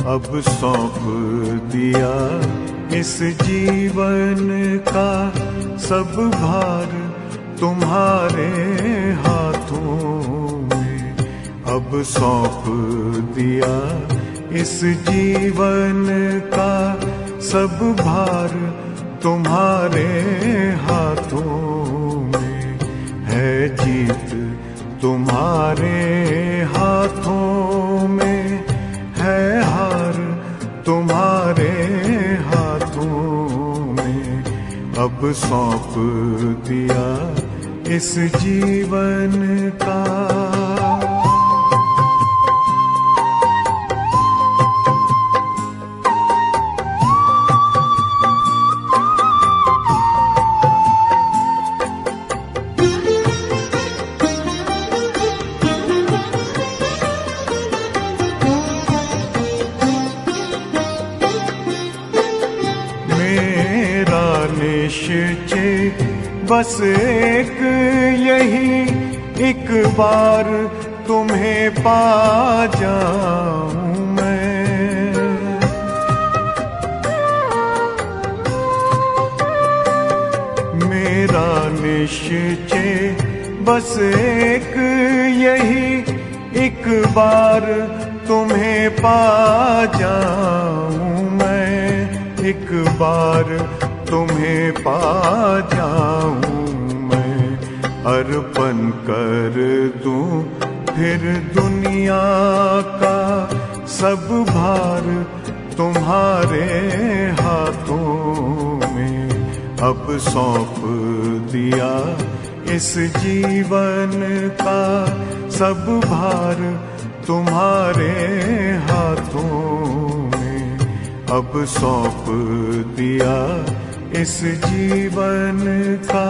अब सौंप दिया इस जीवन का सब भार तुम्हारे हाथों में। अब सौंप दिया इस जीवन का सब भार तुम्हारे हाथों में। है जीत तुम्हारे हाथों में, है हार तुम्हारे हाथों में। अब सौंप दिया इस जीवन का। निश्चय बस एक यही, एक बार तुम्हें पा जाऊं मैं। मेरा निश्चय बस एक यही, एक बार तुम्हें पा जाऊं मैं। एक बार तुम्हें पा जाऊं मैं। अर्पण कर दूं फिर दुनिया का सब भार तुम्हारे हाथों में। अब सौंप दिया इस जीवन का सब भार तुम्हारे हाथों में। अब सौंप दिया इस जीवन का।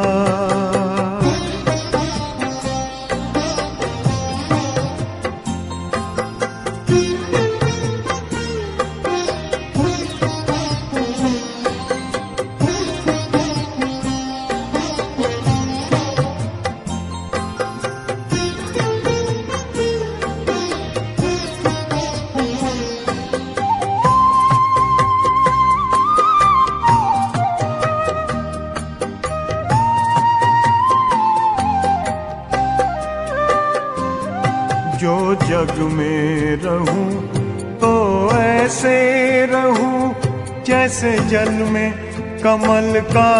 जो जग में रहूं तो ऐसे रहूं जैसे जल में कमल का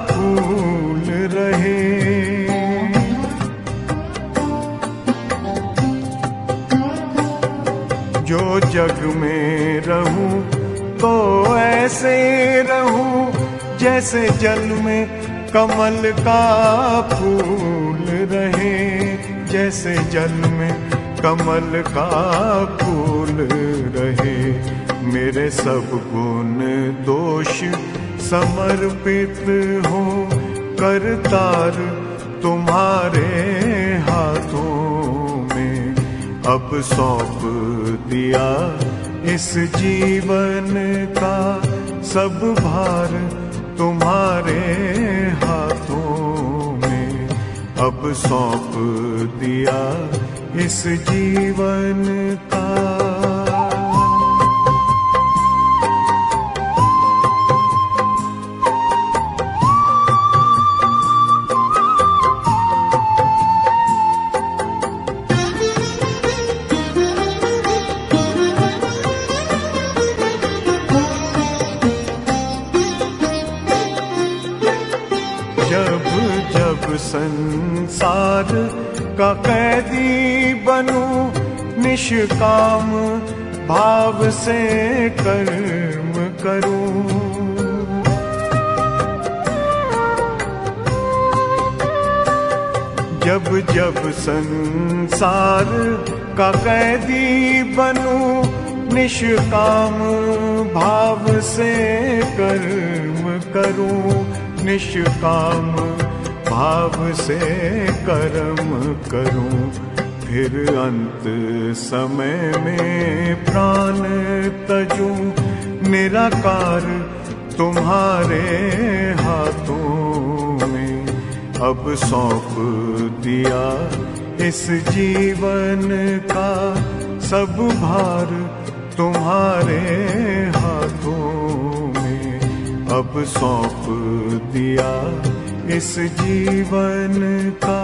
फूल रहे। जो जग में रहूं तो ऐसे रहूं जैसे जल में कमल का फूल रहे। जैसे जल में कमल का फूल रहे। मेरे सब गुण दोष समर्पित हो करतार तुम्हारे हाथों में। अब सौंप दिया इस जीवन का सब भार तुम्हारे हाथों में। अब सौंप दिया इस जीवन का। जब जब संसार का कैदी बनूं निष्काम भाव से कर्म करूं। जब जब संसार का कैदी बनूं निष्काम भाव से कर्म करूं। निष्काम भाव से कर्म करूं। फिर अंत समय में प्राण तजूं निराकार तुम्हारे हाथों में। अब सौंप दिया इस जीवन का सब भार तुम्हारे हाथों में अब सौंप दिया इस जीवन का।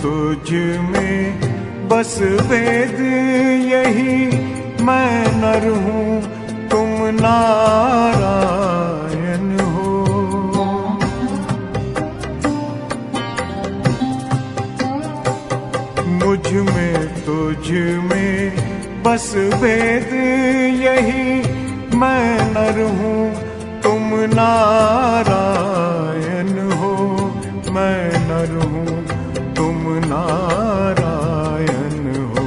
तुझ में बस वेद यही, मैं नर हूँ तुम नारायण हो। मुझ में तुझ में बस वेद यही, मैं नर हूँ तुम नारायण हो। मैं नर हूँ तुम नारायण हो।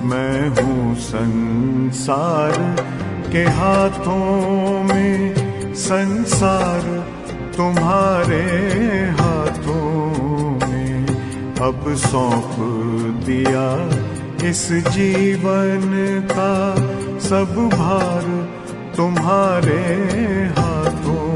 मैं हूँ संसार के हाथों में, संसार तुम्हारे हाथों में अब सौंप दिया इस जीवन का। सब भार तुम्हारे हाथों